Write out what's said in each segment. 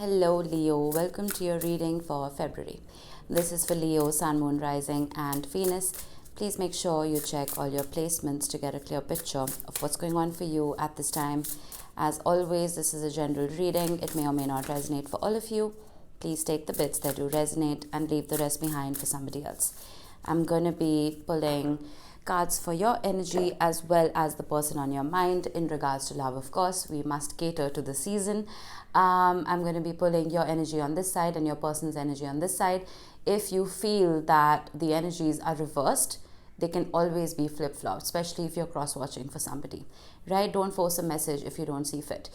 Hello Leo, welcome to your reading for February. This is for Leo, Sun, Moon, Rising and Venus. Please make sure you check all your placements to get a clear picture of what's going on for you at this time. As always, this is a general reading. It may or may not resonate for all of you. Please take the bits that do resonate and leave the rest behind for somebody else. I'm going to be pulling cards for your energy as well as the person on your mind. In regards to love, of course, we must cater to the season. I'm going to be pulling your energy on this side and your person's energy on this side. If you feel that the energies are reversed, they can always be flip-flopped, especially if you're cross-watching for somebody, right? Don't force a message if you don't see fit.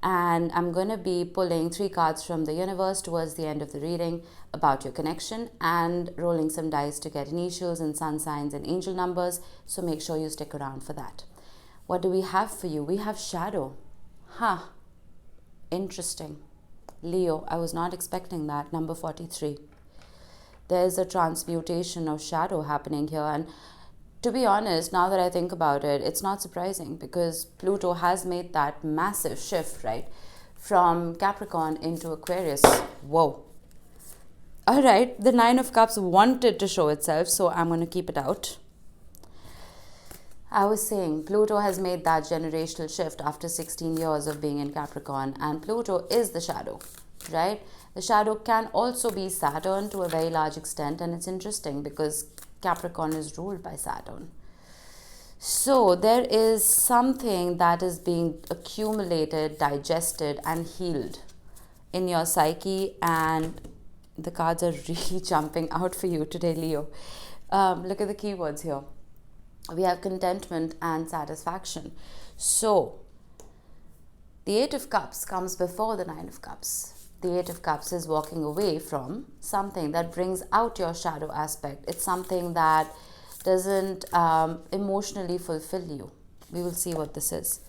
And I'm going to be pulling 3 cards from the universe towards the end of the reading about your connection and rolling some dice to get initials and sun signs and angel numbers. So make sure you stick around for that. What do we have for you? We have shadow. Interesting. Leo, I was not expecting that. Number 43. There's a transmutation of shadow happening here. And to be honest, now that I think about it, it's not surprising because Pluto has made that massive shift, right? From Capricorn into Aquarius. Whoa. All right, the 9 of Cups wanted to show itself, so I'm going to keep it out. I was saying Pluto has made that generational shift after 16 years of being in Capricorn, and Pluto is the shadow, right? The shadow can also be Saturn to a very large extent, and it's interesting because Capricorn is ruled by Saturn. So there is something that is being accumulated, digested and healed in your psyche, and the cards are really jumping out for you today, Leo. Look at the keywords here. We have contentment and satisfaction. So the 8 of Cups comes before the 9 of Cups. The 8 of Cups is walking away from something that brings out your shadow aspect. It's something that doesn't emotionally fulfill you. We will see what this is.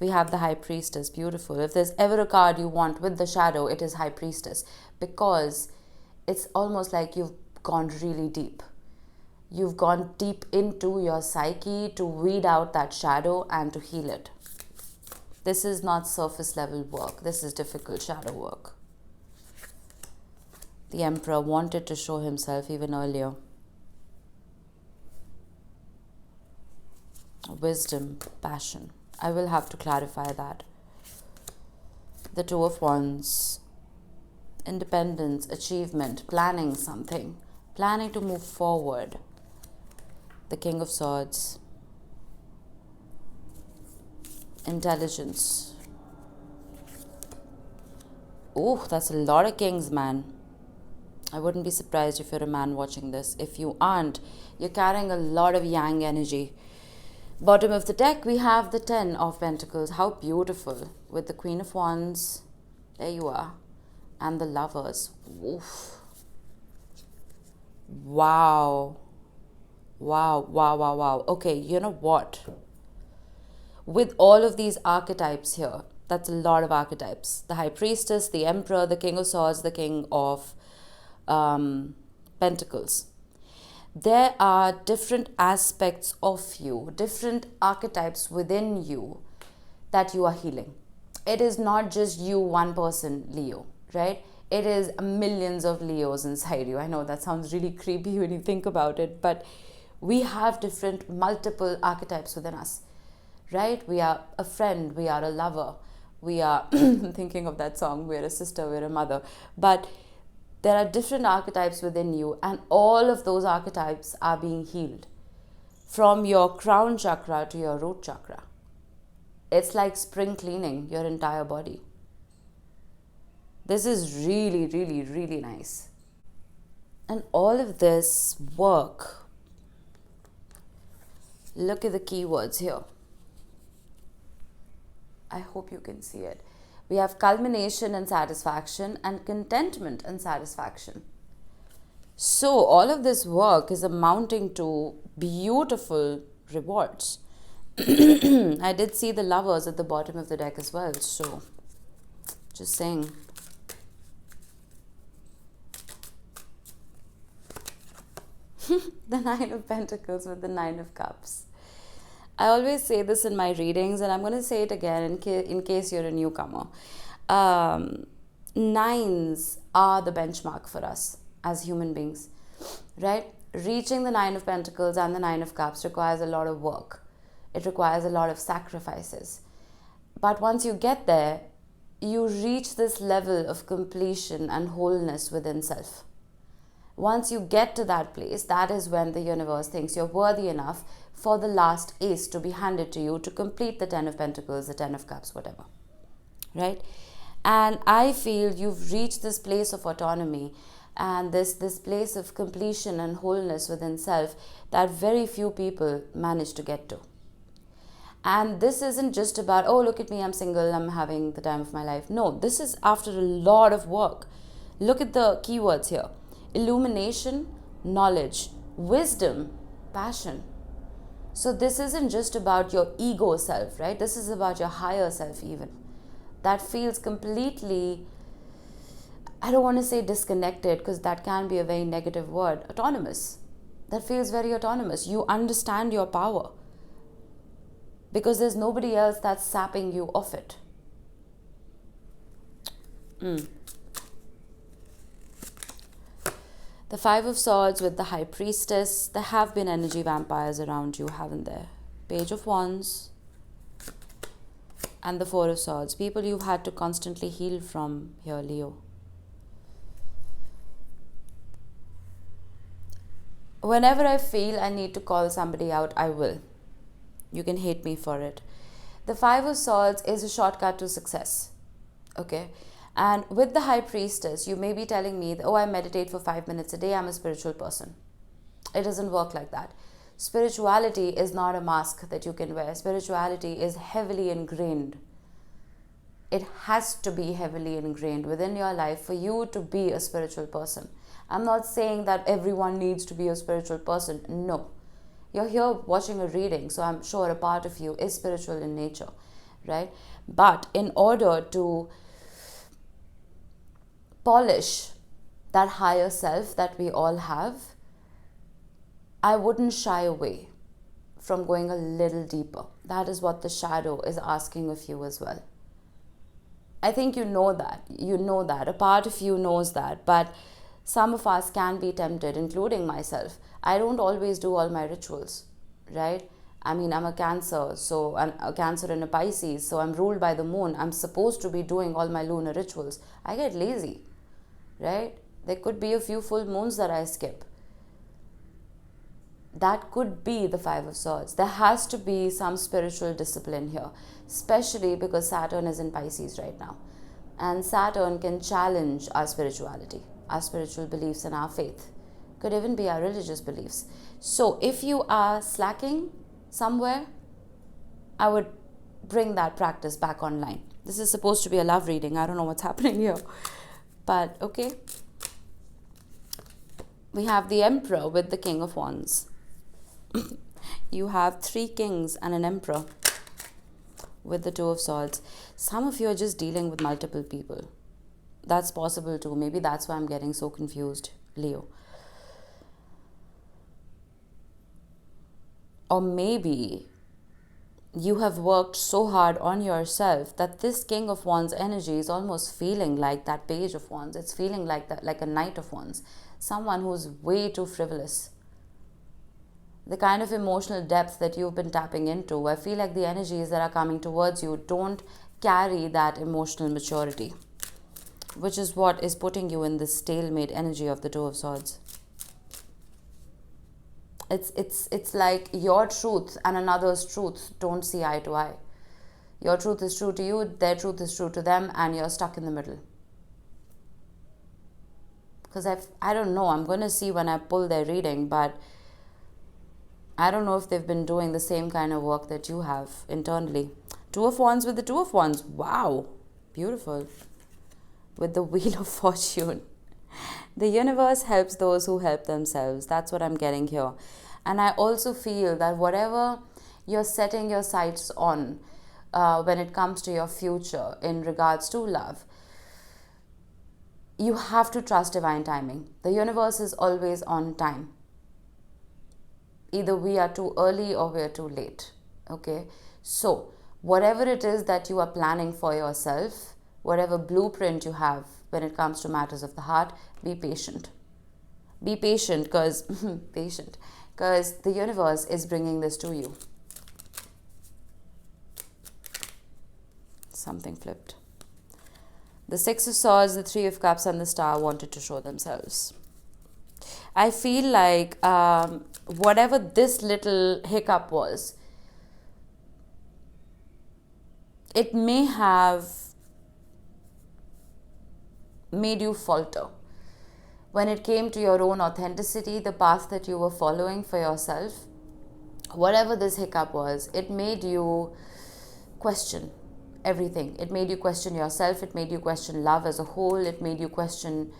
We have the High Priestess. Beautiful. If there's ever a card you want with the shadow, it is High Priestess, because it's almost like you've gone really deep. You've gone deep into your psyche to weed out that shadow and to heal it. This is not surface level work. This is difficult shadow work. The Emperor wanted to show himself even earlier. Wisdom, passion. I will have to clarify that. The 2 of Wands. Independence, achievement, planning something. Planning to move forward. The King of Swords. Intelligence. Oh, that's a lot of kings, man. I wouldn't be surprised if you're a man watching this. If you aren't, you're carrying a lot of yang energy. Bottom of the deck, we have the 10 of Pentacles. How beautiful. With the Queen of Wands. There you are. And the Lovers. Oof. Wow. Wow. Okay, you know what? With all of these archetypes here, that's a lot of archetypes. The High Priestess, the Emperor, the King of Swords, the King of Pentacles. There are different aspects of you, different archetypes within you that you are healing. It is not just you, one person, Leo, right? It is millions of Leos inside you. I know that sounds really creepy when you think about it, but we have different, multiple archetypes within us, right? We are a friend, we are a lover, we are thinking of that song, we're a sister, we're a mother, but there are different archetypes within you, and all of those archetypes are being healed from your crown chakra to your root chakra. It's like spring cleaning your entire body. This is really, really, really nice. And all of this work, look at the keywords here. I hope you can see it. We have culmination and satisfaction and contentment and satisfaction. So all of this work is amounting to beautiful rewards. I did see the Lovers at the bottom of the deck as well. So just saying. The 9 of Pentacles with the 9 of Cups. I always say this in my readings, and I'm going to say it again in case you're a newcomer. Nines are the benchmark for us as human beings, right? Reaching the Nine of Pentacles and the Nine of Cups requires a lot of work. It requires a lot of sacrifices. But once you get there, you reach this level of completion and wholeness within self. Once you get to that place, that is when the universe thinks you're worthy enough for the last ace to be handed to you to complete the 10 of Pentacles, the 10 of Cups, whatever, right? And I feel you've reached this place of autonomy and this place of completion and wholeness within self that very few people manage to get to. And this isn't just about, oh, look at me, I'm single, I'm having the time of my life. No, this is after a lot of work. Look at the keywords here. Illumination, knowledge, wisdom, passion. So this isn't just about your ego self, right? This is about your higher self even. That feels completely, I don't want to say disconnected because that can be a very negative word, autonomous. That feels very autonomous. You understand your power because there's nobody else that's sapping you off it. The Five of Swords with the High Priestess. There have been energy vampires around you, haven't there? Page of Wands. And the Four of Swords. People you've had to constantly heal from here, Leo. Whenever I feel I need to call somebody out, I will. You can hate me for it. The Five of Swords is a shortcut to success. Okay? And with the High Priestess, you may be telling me, oh, I meditate for 5 minutes a day, I'm a spiritual person. It doesn't work like that. Spirituality is not a mask that you can wear. Spirituality is heavily ingrained. It has to be heavily ingrained within your life for you to be a spiritual person. I'm not saying that everyone needs to be a spiritual person. No. You're here watching a reading, so I'm sure a part of you is spiritual in nature, right? But in order to polish that higher self that we all have, I wouldn't shy away from going a little deeper. That is what the shadow is asking of you as well. I think you know that. You know that. A part of you knows that. But some of us can be tempted, including myself. I don't always do all my rituals, right? I mean, I'm a Cancer, so I'm a Cancer and a Pisces, so I'm ruled by the moon. I'm supposed to be doing all my lunar rituals. I get lazy, right? There could be a few full moons that I skip. That could be the Five of Swords. There has to be some spiritual discipline here, especially because Saturn is in Pisces right now. And Saturn can challenge our spirituality, our spiritual beliefs and our faith. Could even be our religious beliefs. So if you are slacking somewhere, I would bring that practice back online. This is supposed to be a love reading. I don't know what's happening here. But okay. We have the Emperor with the King of Wands. You have 3 kings and an emperor with the Two of Swords. Some of you are just dealing with multiple people. That's possible too. Maybe that's why I'm getting so confused, Leo. Or maybe you have worked so hard on yourself that this King of Wands energy is almost feeling like that Page of Wands. It's feeling like that, like a Knight of Wands. Someone who's way too frivolous. The kind of emotional depth that you've been tapping into, I feel like the energies that are coming towards you don't carry that emotional maturity, which is what is putting you in this stalemate energy of the Two of Swords. It's like your truth and another's truth don't see eye to eye. Your truth is true to you, their truth is true to them, and you're stuck in the middle. Because I don't know, I'm going to see when I pull their reading, but I don't know if they've been doing the same kind of work that you have internally. Two of Wands with the Two of Wands. Wow. Beautiful. With the Wheel of Fortune. The universe helps those who help themselves. That's what I'm getting here. And I also feel that whatever you're setting your sights on when it comes to your future in regards to love, you have to trust divine timing. The universe is always on time. Either we are too early or we are too late. Okay? So, whatever it is that you are planning for yourself, whatever blueprint you have when it comes to matters of the heart, be patient. Be patient because the universe is bringing this to you. Something flipped. The Six of Swords, the Three of Cups, and the Star wanted to show themselves. I feel like whatever this little hiccup was, it may have made you falter. When it came to your own authenticity, the path that you were following for yourself, whatever this hiccup was, it made you question everything. It made you question yourself. It made you question love as a whole. It made you question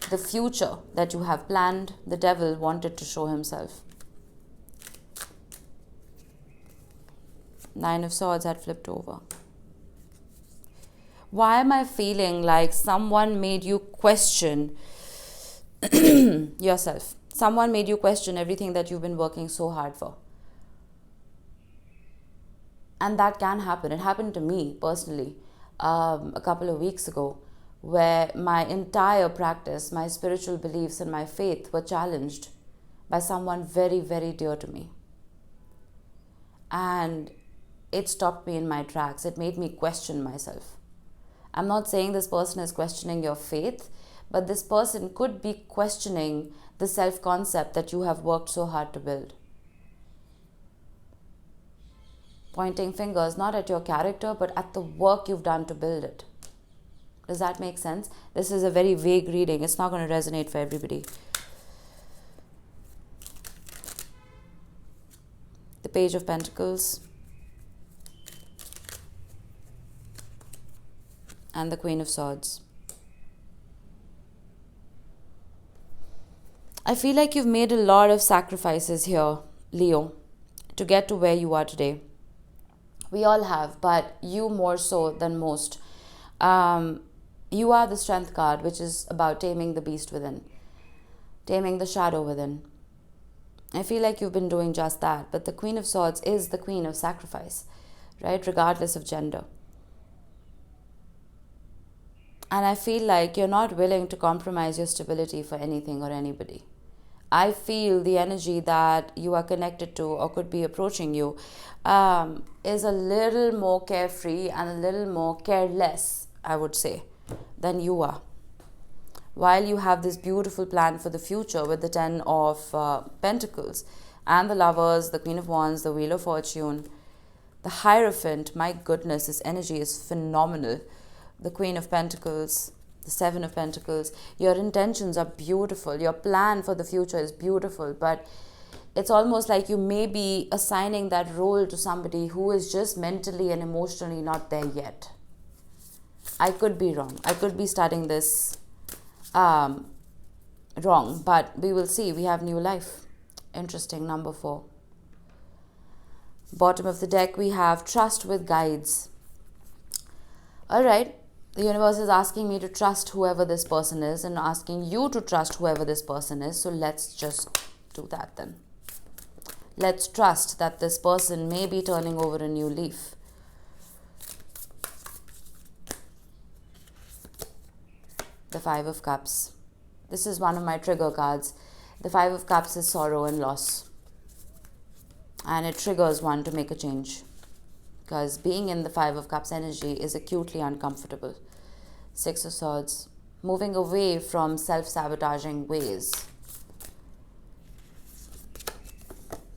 the future that you have planned. The devil wanted to show himself. Nine of Swords had flipped over. Why am I feeling like someone made you question yourself? Someone made you question everything that you've been working so hard for. And that can happen. It happened to me personally a couple of weeks ago, where my entire practice, my spiritual beliefs and my faith were challenged by someone very, very dear to me. And it stopped me in my tracks. It made me question myself. I'm not saying this person is questioning your faith, but this person could be questioning the self-concept that you have worked so hard to build. Pointing fingers not at your character, but at the work you've done to build it. Does that make sense? This is a very vague reading. It's not going to resonate for everybody. The Page of Pentacles. And the Queen of Swords. I feel like you've made a lot of sacrifices here, Leo, to get to where you are today. We all have, but you more so than most. You are the Strength card, which is about taming the beast within, taming the shadow within. I feel like you've been doing just that, but the Queen of Swords is the queen of sacrifice, right? Regardless of gender. And I feel like you're not willing to compromise your stability for anything or anybody. I feel the energy that you are connected to or could be approaching you is a little more carefree and a little more careless, I would say, than you are. While you have this beautiful plan for the future with the Ten of Pentacles and the Lovers, the Queen of Wands, the Wheel of Fortune, the Hierophant, my goodness, this energy is phenomenal. The Queen of Pentacles, the Seven of Pentacles. Your intentions are beautiful. Your plan for the future is beautiful, but it's almost like you may be assigning that role to somebody who is just mentally and emotionally not there yet. I could be wrong. I could be starting this wrong, but we will see. We have new life. Interesting. Number 4. Bottom of the deck, we have trust with guides. All right. The universe is asking me to trust whoever this person is and asking you to trust whoever this person is. So let's just do that then. Let's trust that this person may be turning over a new leaf. The Five of Cups. This is one of my trigger cards. The Five of Cups is sorrow and loss. And it triggers one to make a change. Because being in the Five of Cups energy is acutely uncomfortable. Six of Swords. Moving away from self-sabotaging ways.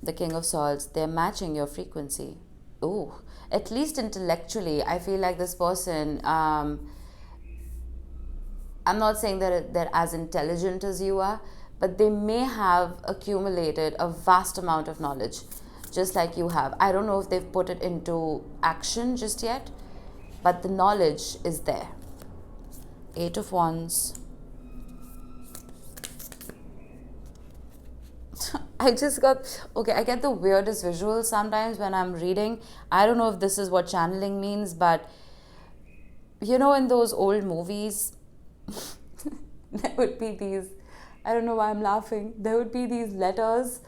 The King of Swords. They're matching your frequency. Ooh. At least intellectually, I feel like this person... I'm not saying that they're as intelligent as you are, but they may have accumulated a vast amount of knowledge, just like you have. I don't know if they've put it into action just yet, but the knowledge is there. Eight of Wands. I get the weirdest visuals sometimes when I'm reading. I don't know if this is what channeling means, but you know, in those old movies, there would be these, I don't know why I'm laughing, there would be these letters,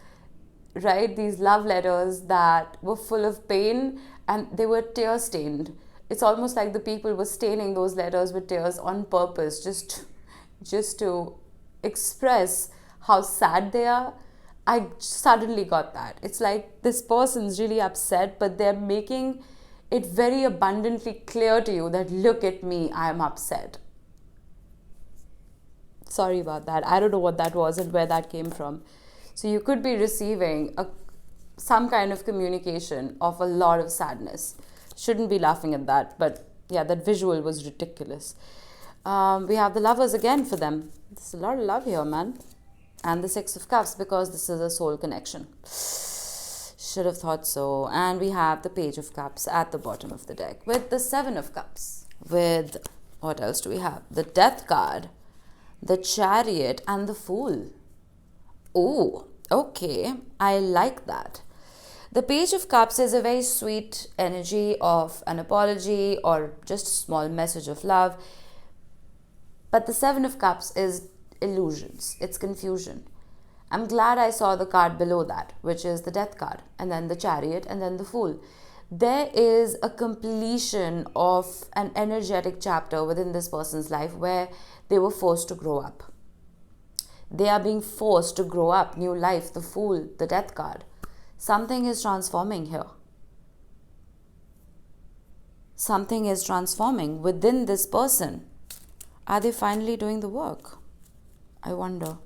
right? These love letters that were full of pain and they were tear stained. It's almost like the people were staining those letters with tears on purpose, just to express how sad they are. I suddenly got that. It's like this person's really upset, but they're making it very abundantly clear to you that, look at me, I'm upset. Sorry about that. I don't know what that was and where that came from. So you could be receiving some kind of communication of a lot of sadness. Shouldn't be laughing at that, but yeah, that visual was ridiculous. We have the Lovers again for them. There's a lot of love here, man. And the Six of Cups, because this is a soul connection. Should have thought so. And we have the Page of Cups at the bottom of the deck with the Seven of Cups. With, what else do we have? The Death card, the Chariot, and the Fool. Oh, okay. I like that. The Page of Cups is a very sweet energy of an apology or just a small message of love. But the Seven of Cups is illusions. It's confusion. I'm glad I saw the card below that, which is the Death card, and then the Chariot, and then the Fool. There is a completion of an energetic chapter within this person's life where they were forced to grow up. They are being forced to grow up, new life, the Fool, the Death card. Something is transforming here. Something is transforming within this person. Are they finally doing the work? I wonder.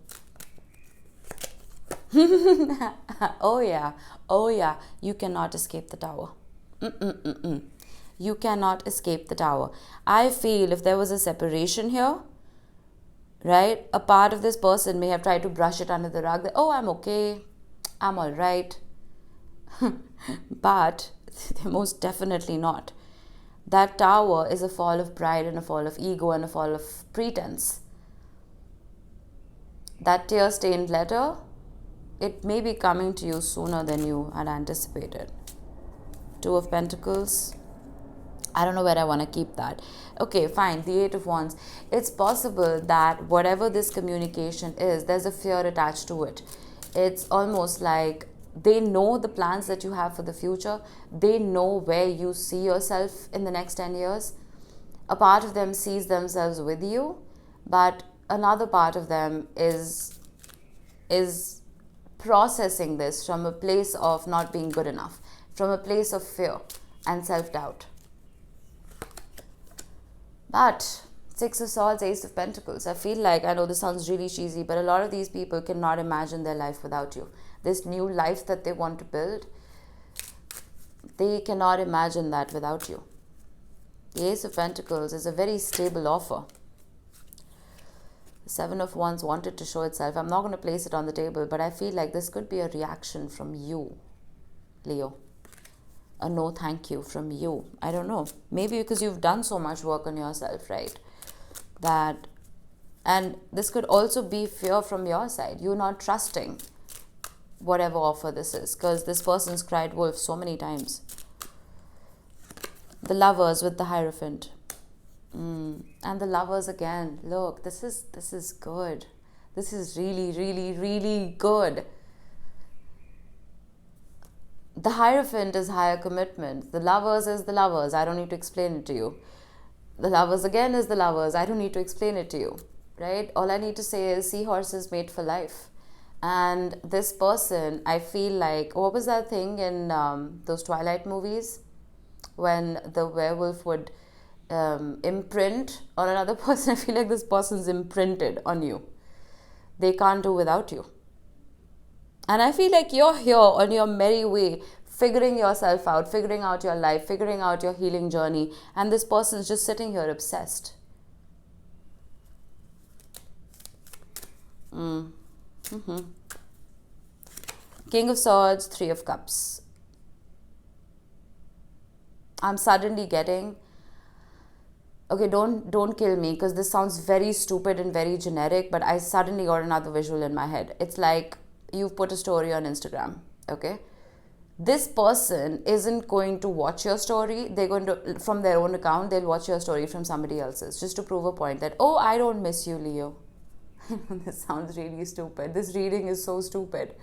Oh yeah. You cannot escape the Tower. You cannot escape the Tower. I feel if there was a separation here, right, a part of this person may have tried to brush it under the rug. That, oh, I'm okay. I'm all right. But they're most definitely not. That Tower is a fall of pride and a fall of ego and a fall of pretense. That tear-stained letter, it may be coming to you sooner than you had anticipated. Two of Pentacles. I don't know where I want to keep that. Okay, fine. The Eight of Wands. It's possible that whatever this communication is, there's a fear attached to it. It's almost like they know the plans that you have for the future. They know where you see yourself in the next 10 years. A part of them sees themselves with you, but another part of them is processing this from a place of not being good enough, from a place of fear and self-doubt. But Six of Swords, Ace of Pentacles. I feel like, I know this sounds really cheesy, but a lot of these people cannot imagine their life without you. This new life that they want to build, they cannot imagine that without you. The Ace of Pentacles is a very stable offer. The Seven of Wands wanted to show itself. I'm not going to place it on the table, but I feel like this could be a reaction from you, Leo. A no thank you from you. I don't know. Maybe because you've done so much work on yourself, right? And this could also be fear from your side. You're not trusting whatever offer this is, because this person's cried wolf so many times. The Lovers with the Hierophant. And the Lovers again. Look, this is good. This is really, really, really good. The Hierophant is higher commitment. The Lovers is the Lovers. I don't need to explain it to you. The Lovers again is the Lovers. I don't need to explain it to you, right? All I need to say is seahorses made for life. And this person, I feel like, what was that thing in those Twilight movies when the werewolf would imprint on another person? I feel like this person's imprinted on you. They can't do without you. And I feel like you're here on your merry way, figuring yourself out, figuring out your life, figuring out your healing journey. And this person's just sitting here obsessed. King of Swords, Three of Cups. I'm suddenly getting... Okay, don't kill me, because this sounds very stupid and very generic, but I suddenly got another visual in my head. It's like you've put a story on Instagram, okay? This person isn't going to watch your story. They're going to, from their own account, they'll watch your story from somebody else's, just to prove a point that, oh, I don't miss you, Leo. This sounds really stupid. This reading is so stupid.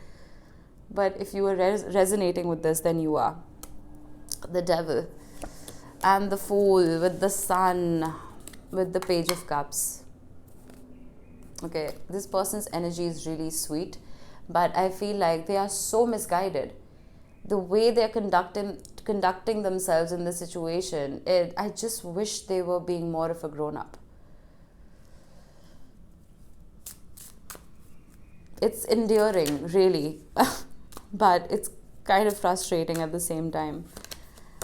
But if you are resonating with this, then you are. The Devil. and the Fool, with the Sun, with the Page of Cups. Okay, this person's energy is really sweet, but I feel like they are so misguided. The way they're conducting themselves in this situation, I just wish they were being more of a grown-up. It's endearing, really, but it's kind of frustrating at the same time.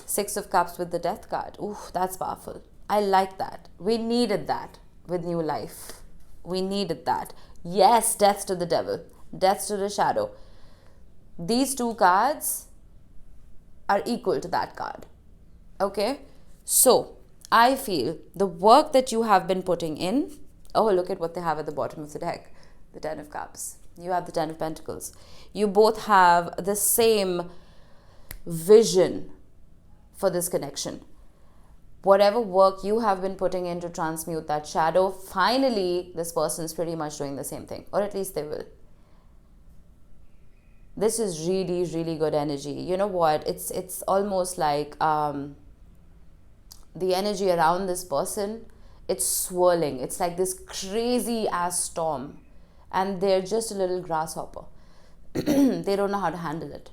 Six of Cups with the Death card. Ooh, that's powerful. I like that. We needed that with New Life. We needed that. Yes, death to the devil, death to the shadow. These two cards are equal to that card. Okay? So, I feel the work that you have been putting in, oh, look at what they have at the bottom of the deck. The Ten of Cups. You have the Ten of Pentacles. You both have the same vision for this connection. Whatever work you have been putting in to transmute that shadow, finally, this person is pretty much doing the same thing. Or at least they will. This is really, really good energy. You know what? It's almost like the energy around this person, it's swirling. It's like this crazy ass storm. And they're just a little grasshopper. They don't know how to handle it.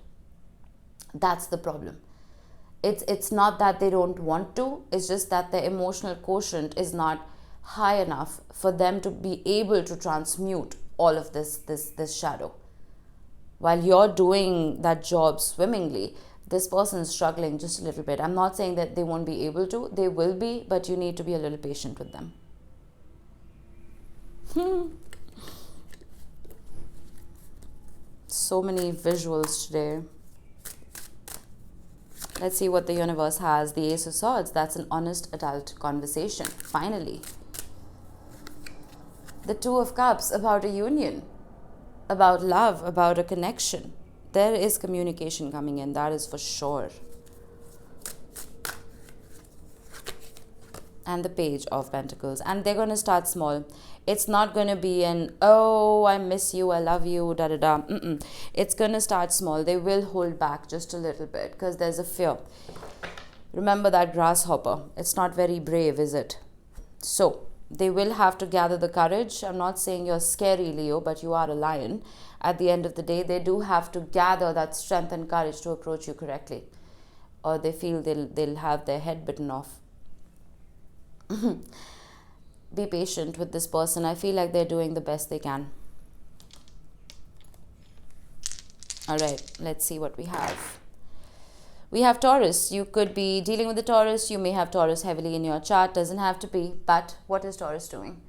That's the problem. It's not that they don't want to. It's just that the emotional quotient is not high enough for them to be able to transmute all of this shadow. While you're doing that job swimmingly, this person is struggling just a little bit. I'm not saying that they won't be able to. They will be, but you need to be a little patient with them. So many visuals today. Let's see what the universe has. The Ace of Swords. That's an honest adult conversation. Finally. The Two of Cups, about a union, about love, about a connection. There is communication coming in. That is for sure. And the Page of Pentacles. And they're going to start small. It's not going to be an, oh, I miss you, I love you, da-da-da. It's going to start small. They will hold back just a little bit because there's a fear. Remember that grasshopper. It's not very brave, is it? So, they will have to gather the courage. I'm not saying you're scary, Leo, but you are a lion. At the end of the day, they do have to gather that strength and courage to approach you correctly. Or they feel they'll have their head bitten off. Be patient with this person. I feel like they're doing the best they can. Alright, let's see what we have. We have Taurus. You could be dealing with the Taurus. You may have Taurus heavily in your chart. Doesn't have to be. But what is Taurus doing?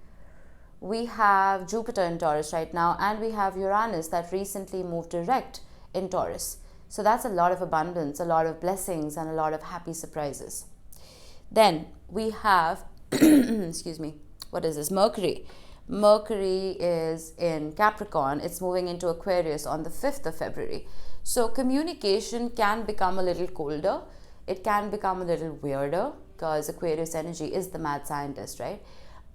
We have Jupiter in Taurus right now. And we have Uranus that recently moved direct in Taurus. So that's a lot of abundance, a lot of blessings, and a lot of happy surprises. Then we have, excuse me, what is this? Mercury. Mercury is in Capricorn. It's moving into Aquarius on the 5th of February. So communication can become a little colder. It can become a little weirder because Aquarius energy is the mad scientist, right?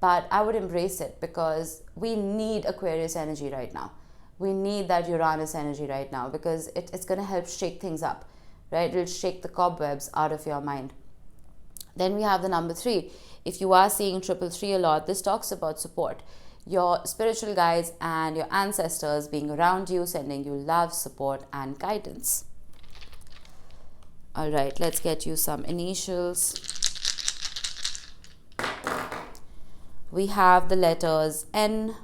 But I would embrace it because we need Aquarius energy right now. We need that Uranus energy right now because it's going to help shake things up, right? It'll shake the cobwebs out of your mind. Then we have the number 3. If you are seeing 333 a lot, this talks about support. Your spiritual guides and your ancestors being around you, sending you love, support, and guidance. All right, let's get you some initials. We have the letters N,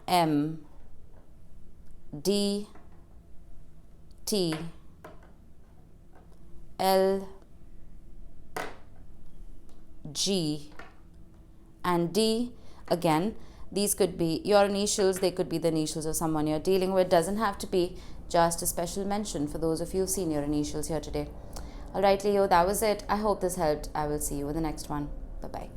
M, D, T, L, G, and D. Again, these could be your initials. They could be the initials of someone you're dealing with. Doesn't have to be. Just a special mention for those of you who've seen your initials here today. All right, Leo, that was it. I hope this helped. I will see you in the next one. Bye-bye.